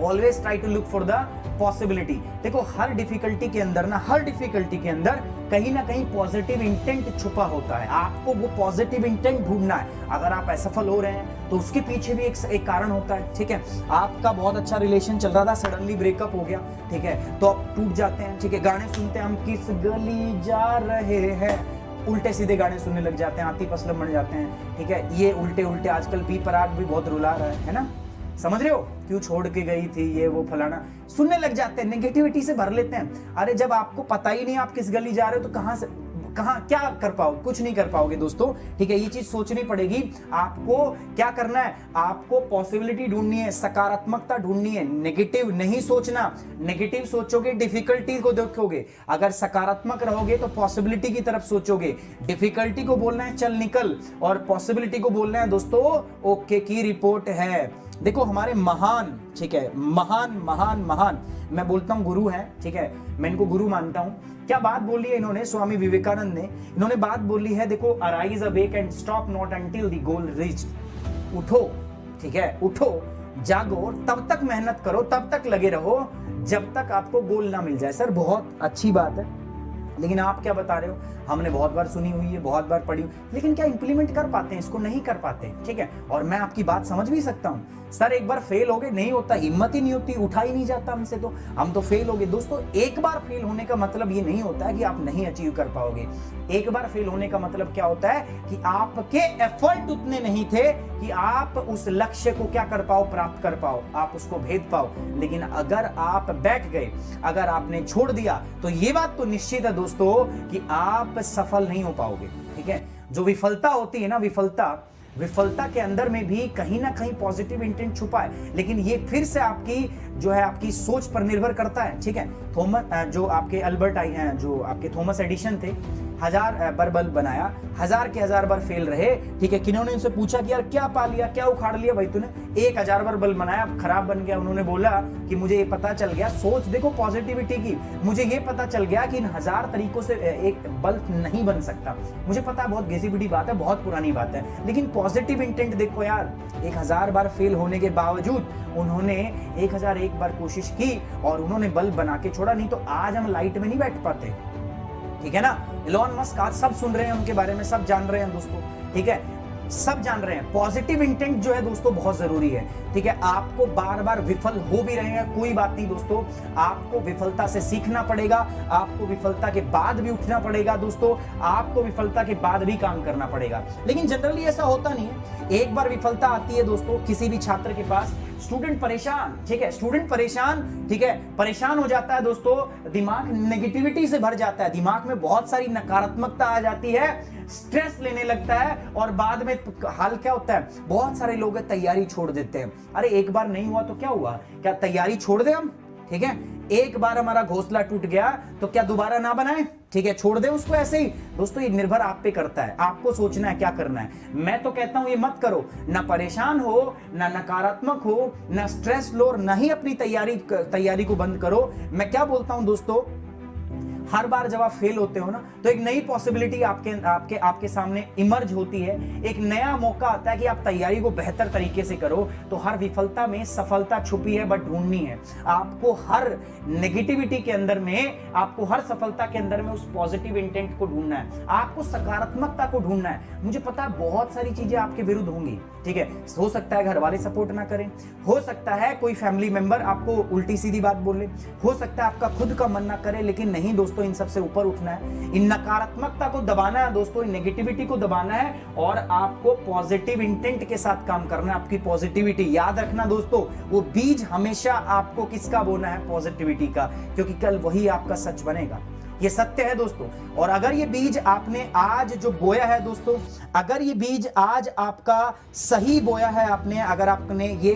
always try to look for the possibility. देखो हर डिफिकल्टी के अंदर ना, हर डिफिकल्टी के अंदर कहीं ना कहीं पॉजिटिव इंटेंट छुपा होता है, आपको वो पॉजिटिव इंटेंट ढूंढना है। अगर आप असफल हो रहे हैं तो उसके पीछे भी एक कारण होता है, ठीक है। आपका बहुत अच्छा रिलेशन चल रहा था, सडनली ब्रेकअप हो गया, ठीक है, तो आप टूट जाते हैं, ठीक है। गाने सुनते हैं, हम किस गली जा रहे हैं, उल्टे सीधे गाने सुनने लग जाते हैं, आतिफ असलम बन जाते हैं, ठीक है। ये उल्टे उल्टे आजकल बी पराग भी बहुत रुला रहा है ना, समझ रहे हो, क्यों छोड़ के गई थी ये वो फलाना, सुनने लग जाते हैं, नेगेटिविटी से भर लेते हैं। अरे जब आपको पता ही नहीं आप किस गली जा रहे हो तो कहां क्या कर पाओगे, कुछ नहीं कर पाओगे दोस्तों, ठीक है। ये चीज सोचनी पड़ेगी। आपको क्या करना है, आपको पॉसिबिलिटी ढूंढनी है, सकारात्मकता ढूंढनी है, नेगेटिव नहीं सोचना। नेगेटिव सोचोगे डिफिकल्टी को देखोगे, अगर सकारात्मक रहोगे तो पॉसिबिलिटी की तरफ सोचोगे। डिफिकल्टी को बोलना है चल निकल, और पॉसिबिलिटी को बोलना है दोस्तों ओके की रिपोर्ट है। देखो हमारे महान, ठीक है, महान महान महान, मैं बोलता हूं गुरु है, ठीक है, मैं इनको गुरु मानता हूं। क्या बात बोली है इन्होंने, स्वामी विवेकानंद ने, इन्होंने बात बोली है, देखो arise awake and stop not until the goal reached. उठो, ठीक है, उठो, जागो, तब तक मेहनत करो, तब तक लगे रहो जब तक आपको गोल ना मिल जाए। सर बहुत अच्छी बात है, लेकिन आप क्या बता रहे हो, हमने बहुत बार सुनी हुई है, बहुत बार पढ़ी, लेकिन क्या इंप्लीमेंट कर पाते हैं इसको? नहीं कर पाते। ठीक है, और मैं आपकी बात समझ भी सकता हूं, सर एक बार फेल हो गए, नहीं होता, हिम्मत ही नहीं होती, उठा ही नहीं जाता हमसे, तो हम तो फेल हो गए। दोस्तों एक बार फेल होने का मतलब ये नहीं होता है कि आप नहीं अचीव कर पाओगे। एक बार फेल होने का मतलब क्या होता है कि आपके एफर्ट उतने नहीं थे कि आप उस लक्ष्य को क्या कर पाओ, प्राप्त कर पाओ, आप उसको भेद पाओ। लेकिन अगर आप बैठ गए, अगर आपने छोड़ दिया, तो ये बात तो निश्चित है दोस्तों कि आप सफल नहीं हो पाओगे। ठीक है, जो विफलता होती है ना, विफलता के अंदर में भी कहीं ना कहीं पॉजिटिव इंटेंट छुपा है, लेकिन ये फिर से आपकी जो है आपकी सोच पर निर्भर करता है। ठीक है, जो आपके थॉमस एडिशन थे, 1000 बार बल्ब बनाया, 1000 के 1000 बार फेल रहे। ठीक है, किन्होंने उनसे पूछा कि यार क्या पा लिया, क्या उखाड़ लिया भाई तूने? 1000 बार बल्ब बनाया, खराब बन गया। उन्होंने बोला कि मुझे ये पता चल गया, सोच देखो पॉजिटिविटी की, मुझे ये पता चल गया कि इन 1000 तरीकों से एक बल्ब नहीं बन सकता। मुझे पता है बहुत घिसी-पिटी बात है, बहुत पुरानी बात है, लेकिन पॉजिटिव इंटेंट देखो यार, 1000 बार फेल होने के बावजूद उन्होंने 1001 बार कोशिश की और उन्होंने बल्ब बना के छोड़ा, नहीं तो आज हम लाइट में नहीं बैठ पाते। ठीक है ना, इलॉन मस्क आज सब सुन रहे हैं उनके बारे में, सब जान रहे हैं दोस्तों। ठीक है, सब जान रहे हैं। पॉजिटिव इंटेंट जो है दोस्तों बहुत जरूरी है। ठीक है, आपको बार बार विफल हो भी रहे हैं, कोई बात नहीं दोस्तों, आपको विफलता से सीखना पड़ेगा, आपको विफलता के बाद भी उठना पड़ेगा दोस्तों, आपको विफलता के बाद भी काम करना पड़ेगा। लेकिन जनरली ऐसा होता नहीं है। एक बार विफलता आती है दोस्तों किसी भी छात्र के पास, स्टूडेंट परेशान, ठीक है, स्टूडेंट परेशान, ठीक है, परेशान हो जाता है दोस्तों, दिमाग नेगेटिविटी से भर जाता है, दिमाग में बहुत सारी नकारात्मकता आ जाती है, स्ट्रेस लेने लगता है और बाद में हाल क्या होता है, बहुत सारे लोग तैयारी छोड़ देते हैं। अरे एक बार नहीं हुआ तो क्या हुआ, क्या तैयारी छोड़ दे हम? ठीक है, एक बार हमारा घोंसला टूट गया तो क्या दोबारा ना बनाए? ठीक है, छोड़ दे उसको ऐसे ही। दोस्तों ये निर्भर आप पे करता है, आपको सोचना है क्या करना है। मैं तो कहता हूं ये मत करो, ना परेशान हो, ना नकारात्मक हो, ना स्ट्रेस लो, ना ही अपनी तैयारी को बंद करो। मैं क्या बोलता हूं दोस्तों, हर बार जब आप फेल होते हो ना, तो एक नई पॉसिबिलिटी आपके सामने इमर्ज होती है, एक नया मौका आता है कि आप तैयारी को बेहतर तरीके से करो। तो हर विफलता में सफलता छुपी है, बट ढूंढनी है आपको। हर नेगेटिविटी के अंदर में, आपको हर सफलता के अंदर में उस पॉजिटिव इंटेंट को ढूंढना है, आपको सकारात्मकता को ढूंढना है। मुझे पता है बहुत सारी चीजें आपके विरुद्ध होंगी। ठीक है, हो सकता है घर वाले सपोर्ट ना करें, हो सकता है कोई फैमिली मेंबर आपको उल्टी सीधी बात बोले, हो सकता है आपका खुद का मन ना करे, लेकिन नहीं दोस्तों, इन सबसे ऊपर उठना है, इन नकारात्मकता को दबाना है दोस्तों, इन नेगेटिविटी को दबाना है और आपको पॉजिटिव इंटेंट के साथ काम करना है। आपकी पॉजिटिविटी याद रखना दोस्तों, वो बीज हमेशा आपको किसका बोना है? पॉजिटिविटी का, क्योंकि कल वही आपका सच बनेगा। ये सत्य है दोस्तों। और अगर ये बीज आपने आज जो बोया है दोस्तों, अगर ये बीज आज आपका सही बोया है आपने, अगर आपने ये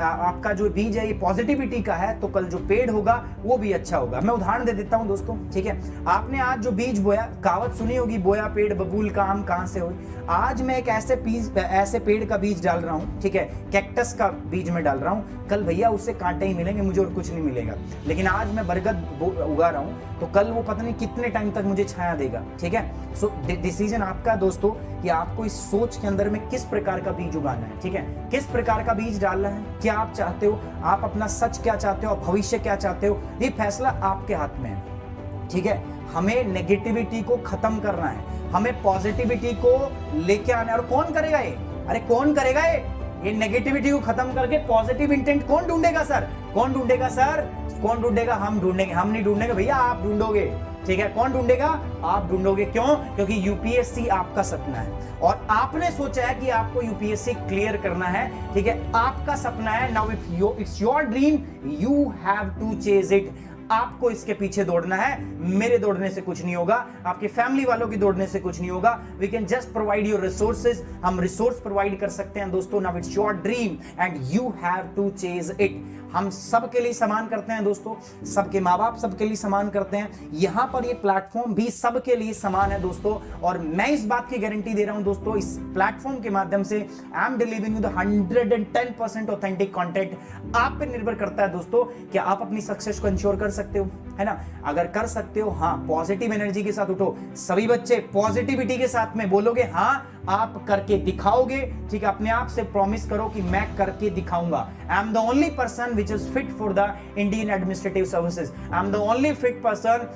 आपका जो बीज है ये पॉजिटिविटी का है, तो कल जो पेड़ होगा वो भी अच्छा होगा। मैं उदाहरण दे देता हूं दोस्तों। ठीक है, आपने आज जो बीज बोया, कहावत सुनी होगी, बोया पेड़ बबूल का आम कहां से हो। आज मैं एक ऐसे पेड़ का बीज डाल रहा हूं, ठीक है, कैक्टस का बीज में डाल रहा हूं, कल भैया उससे कांटे ही मिलेंगे मुझे और कुछ नहीं मिलेगा। लेकिन आज मैं बरगद उगा रहा हूं, तो कल वो पता नहीं कितने टाइम तक मुझे छाया देगा। ठीक है, सो डिसीजन आपका दोस्तों कि आपको इस सोच के अंदर में किस प्रकार का बीज उगाना है। ठीक है, किस प्रकार का बीज डालना है, क्या आप चाहते हो, आप अपना सच क्या चाहते हो, भविष्य क्या चाहते हो, ये फैसला आपके हाथ में है। ठीक है, हमें नेगेटिविटी को खत्म करना है, हमें पॉजिटिविटी को लेके आना है। और कौन करेगा ये? अरे कौन करेगा ये नेगेटिविटी को खत्म करके पॉजिटिव इंटेंट कौन ढूंढेगा सर? कौन ढूंढेगा सर? कौन ढूंढेगा? हम ढूंढेंगे। हम नहीं ढूंढेंगे भैया, आप ढूंढोगे। ठीक है, कौन ढूंढेगा? आप ढूंढोगे। क्यों? क्योंकि यूपीएससी आपका सपना है और आपने सोचा है कि आपको यूपीएससी क्लियर करना है। ठीक है, आपका सपना है। Now it's your dream, you have to chase it. आपको इसके पीछे दौड़ना है। मेरे दौड़ने से कुछ नहीं होगा, आपके फैमिली वालों की दौड़ने से कुछ नहीं होगा। We can just provide your resources, हम रिसोर्स प्रोवाइड कर सकते हैं दोस्तों। Now it's your dream and you have to chase it. हम सबके लिए समान करते हैं दोस्तों, सबके माँ बाप सबके लिए समान करते हैं। यहां पर ये प्लेटफॉर्म भी सबके लिए समान है दोस्तों। और मैं इस बात की गारंटी दे रहा हूं दोस्तों, इस प्लेटफॉर्म के माध्यम से I am delivering you the 110% authentic content. आप पे निर्भर करता है दोस्तों कि आप अपनी सक्सेस को इंश्योर कर सकते हो, है ना? अगर कर सकते हो, हाँ, पॉजिटिव एनर्जी के साथ उठो। सभी बच्चे पॉजिटिविटी के साथ में बोलोगे हाँ, आप करके दिखाओगे, ठीक है। अपने आप से प्रॉमिस करो कि मैं करके दिखाऊंगा। I am the only person which is fit for the Indian administrative services. I am the only fit person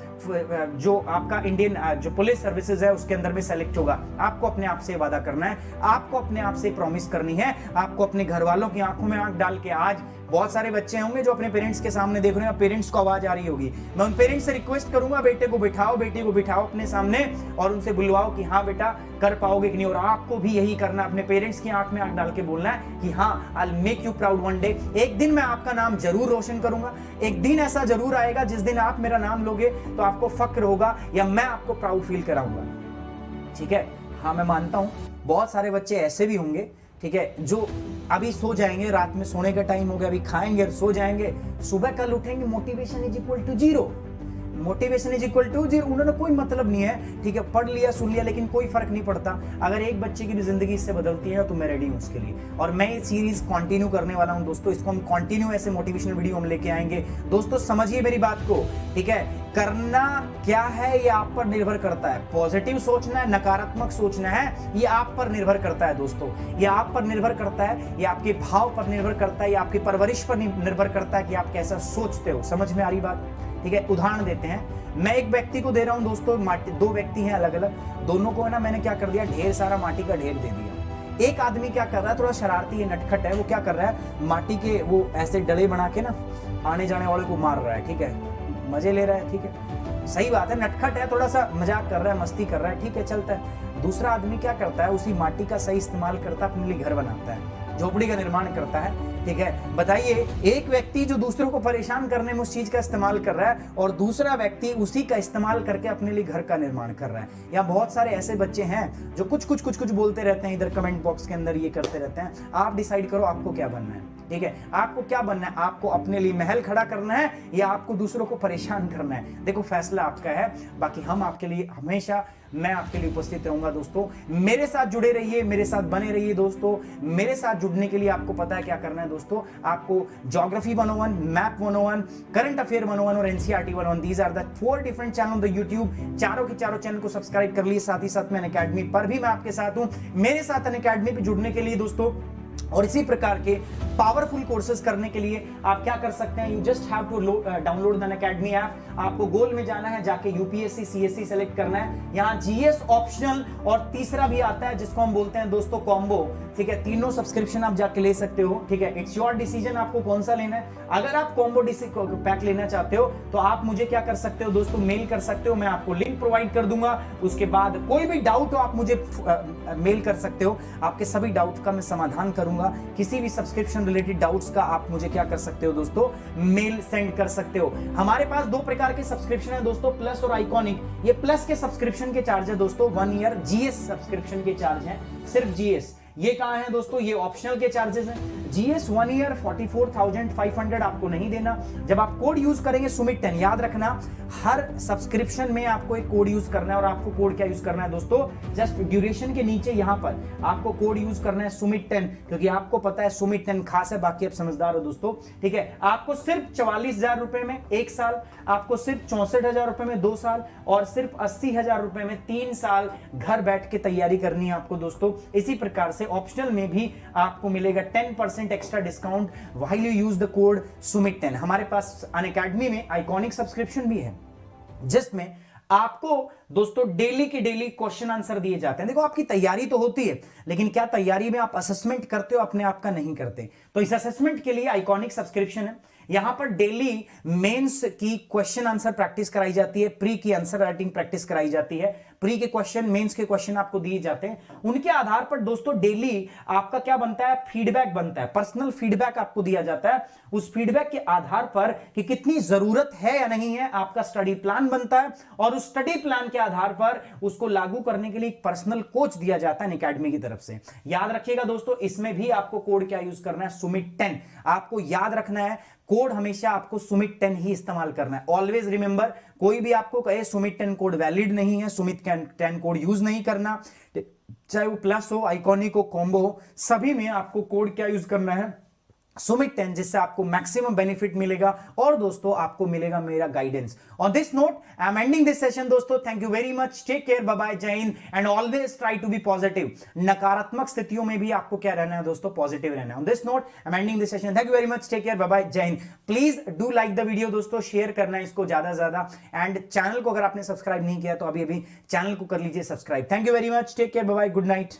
जो आपका इंडियन जो पुलिस सर्विसेज है उसके अंदर में सेलेक्ट होगा। आपको अपने आप से वादा करना है, आपको अपने आप से प्रॉमिस करनी है, आपको अपने घर वालों की आंखों में आंख डाल के। आज बहुत सारे बच्चे होंगे जो अपने पेरेंट्स के सामने देख रहे हैं, पेरेंट्स को आवाज आ रही होगी। मैं उन पेरेंट्स से रिक्वेस्ट करूंगा, बेटे को बिठाओ, बेटी को बिठाओ अपने सामने और उनसे बुलवाओ कि हाँ बेटा कर पाओगे कि नहीं। और आपको भी यही करना, अपने पेरेंट्स की आंख में आंख डाल के बोलना है कि हाँ I will make you proud one day. एक दिन मैं आपका नाम जरूर रोशन करूंगा, एक दिन ऐसा जरूर आएगा जिस दिन आप मेरा नाम लोगे तो आपको फक्र होगा या मैं आपको प्राउड फील कराऊंगा, ठीक है। हाँ मैं मानता हूं बहुत सारे बच्चे ऐसे भी होंगे, ठीक है, जो अभी सो जाएंगे, रात में सोने का टाइम हो गया, अभी खाएंगे और सो जाएंगे, सुबह कल उठेंगे motivation is equal to zero. Motivation is equal to zero, उन्होंने कोई मतलब नहीं है, ठीक है, पढ़ लिया सुन लिया लेकिन कोई फर्क नहीं पड़ता। अगर एक बच्चे की भी जिंदगी इससे बदलती है तो मैं रेडी हूं उसके लिए। और मैं ये सीरीज कंटिन्यू करने वाला हूं दोस्तों, इसको हम कंटिन्यू ऐसे मोटिवेशनल वीडियो हम लेके आएंगे। दोस्तों समझिए मेरी बात को, ठीक है। करना क्या है ये आप पर निर्भर करता है। पॉजिटिव सोचना है, नकारात्मक सोचना है, ये आप पर निर्भर करता है दोस्तों। ये आप पर निर्भर करता है, ये आपके भाव पर निर्भर करता है, ये आपकी परवरिश पर निर्भर करता है कि आप कैसा सोचते हो। समझ में आ रही बात, ठीक है। उदाहरण देते हैं, मैं एक व्यक्ति को दे रहा हूं दोस्तों, दो व्यक्ति हैं अलग अलग, दोनों को है ना मैंने क्या कर दिया, ढेर सारा माटी का ढेर दे दिया। एक आदमी क्या कर रहा है, थोड़ा शरारती है, नटखट है, वो क्या कर रहा है, माटी के वो ऐसे डले बना के ना आने जाने वाले को मार रहा है, ठीक है, मजे ले रहा है, ठीक है, सही बात है, नटखट है, थोड़ा सा मजाक कर रहा है, मस्ती कर रहा है, ठीक है, चलता है। दूसरा आदमी क्या करता है, उसी माटी का सही इस्तेमाल करता है, अपने लिए घर बनाता है, झोपड़ी का निर्माण करता है, ठीक है। बताइए, एक व्यक्ति जो दूसरों को परेशान करने में उस चीज का इस्तेमाल कर रहा है और दूसरा व्यक्ति उसी का इस्तेमाल करके अपने लिए घर का निर्माण कर रहा है। यहाँ बहुत सारे ऐसे बच्चे हैं जो कुछ बोलते रहते हैं, इधर कमेंट बॉक्स के अंदर ये करते रहते हैं। आप डिसाइड करो आपको क्या बनना है, ठीक है। आपको क्या बनना है, आपको अपने लिए महल खड़ा करना है या आपको दूसरों को परेशान करना है। देखो फैसला आपका है, बाकी हम आपके लिए हमेशा, मैं आपके लिए उपस्थित रहूंगा दोस्तों। मेरे साथ जुड़े रहिए, मेरे साथ बने रहिए दोस्तों। मेरे साथ जुड़ने के लिए आपको पता है क्या करना है दोस्तों, आपको ज्योग्राफी 101, मैप 101, करंट अफेयर 101 और NCERT 101, these are the 4 different channel the YouTube. चारों के चारों चैनल को सब्सक्राइब कर लिए। साथ ही साथ में अनअकैडमी पर भी मैं आपके साथ हूं। मेरे साथ अनअकैडमी पे जुड़ने के लिए दोस्तों और इसी प्रकार के पावरफुल कोर्सेज करने के लिए आप क्या कर सकते हैं, you just have to download the Unacademy app. आपको गोल में जाना है, जाके यूपीएससी सीएससी सेलेक्ट करना है। यहाँ जीएस ऑप्शनल और तीसरा भी आता है जिसको हम बोलते हैं दोस्तों कॉम्बो, ठीक है। तीनों सब्सक्रिप्शन आप जाके ले सकते हो, ठीक है। इट्स योर डिसीजन आपको कौन सा लेना है। अगर आप कॉम्बो पैक लेना चाहते हो तो आप मुझे क्या कर सकते हो दोस्तों, मेल कर सकते हो, मैं आपको लिंक प्रोवाइड कर दूंगा। उसके बाद कोई भी डाउट हो आप मुझे मेल कर सकते हो, आपके सभी डाउट का मैं समाधान करूंगा। किसी भी सब्सक्रिप्शन रिलेटेड डाउट्स का आप मुझे क्या कर सकते हो दोस्तों, मेल सेंड कर सकते हो। हमारे पास दो प्रकार के सब्सक्रिप्शन है दोस्तों, प्लस और आइकॉनिक। ये प्लस के सब्सक्रिप्शन के चार्ज है दोस्तों 1 ईयर, जीएस सब्सक्रिप्शन के चार्ज है सिर्फ जीएस। ये कहां है दोस्तों, ये ऑप्शनल के चार्जेस हैं। जीएस 1 ईयर 44,500 आपको नहीं देना। जब आप कोड यूज करेंगे सुमित 10, याद रखना हर सब्सक्रिप्शन में आपको एक कोड यूज करना है। और आपको कोड क्या यूज करना है दोस्तों, जस्ट ड्यूरेशन के नीचे यहां पर आपको कोड यूज करना है सुमित 10, क्योंकि आपको पता है सुमित 10 खास है, बाकी आप समझदार हो दोस्तों, ठीक है। आपको सिर्फ 44,000 रुपए में 1 साल, आपको सिर्फ 64,000 रुपए में 2 साल और सिर्फ 80,000 रुपए में 3 साल घर बैठ के तैयारी करनी है आपको दोस्तों। इसी प्रकार से ऑप्शनल में भी आपको मिलेगा 10% extra discount while you use the code Sumit 10। हमारे पास अनअकैडमी में आइकॉनिक सब्सक्रिप्शन भी है जिसमें आपको दोस्तों डेली के डेली क्वेश्चन आंसर दिए जाते हैं। देखो आपकी तैयारी तो होती है, लेकिन क्या तैयारी में आप असेसमेंट करते हो, अपने आप का नहीं करते। तो इस असेसमेंट के लिए आइकॉनिक सब्सक्रिप्शन है। यहां पर डेली मेंस की क्वेश्चन आंसर प्रैक्टिस कराई जाती है, प्री की आंसर राइटिंग प्रैक्टिस कराई जाती है। प्री के क्वेश्चन, मेंस के क्वेश्चन आपको दिए जाते हैं। उनके आधार पर दोस्तों डेली आपका क्या बनता है, फीडबैक बनता है, पर्सनल फीडबैक आपको दिया जाता है। उस फीडबैक के आधार पर कि कितनी जरूरत है या नहीं है, आपका स्टडी प्लान बनता है और उस स्टडी प्लान के आधार पर उसको लागू करने के लिए एक पर्सनल कोच दिया जाता है अनअकैडमी की तरफ से। याद रखिएगा दोस्तों, इसमें भी आपको कोड क्या यूज करना है, सुमित 10। आपको याद रखना है कोड हमेशा आपको सुमित 10 ही इस्तेमाल करना है। ऑलवेज रिमेंबर, कोई भी आपको कहे सुमित 10 कोड वैलिड नहीं है, सुमित 10 कोड यूज नहीं करना, चाहे वो प्लस हो, आइकॉनिक हो, कॉम्बो हो, सभी में आपको कोड क्या यूज करना है, सुमित 10, जिससे आपको मैक्सिमम बेनिफिट मिलेगा और दोस्तों आपको मिलेगा मेरा guidance. On this note I am ending this session दोस्तों। Thank you very much, take care, bye bye, Jai Hind and always try to be positive. नकारात्मक स्थितियों में भी आपको क्या रहना है दोस्तों, पॉजिटिव रहना है। On this note I am ending this session. Thank you very much, take care, bye bye, Jai Hind. Please do like the video दोस्तों, शेयर करना है इसको ज्यादा से ज्यादा, एंड चैनल को अगर आपने सब्सक्राइब नहीं किया तो अभी अभी चैनल को कर लीजिए subscribe. Thank you very much, take care, bye bye, good night.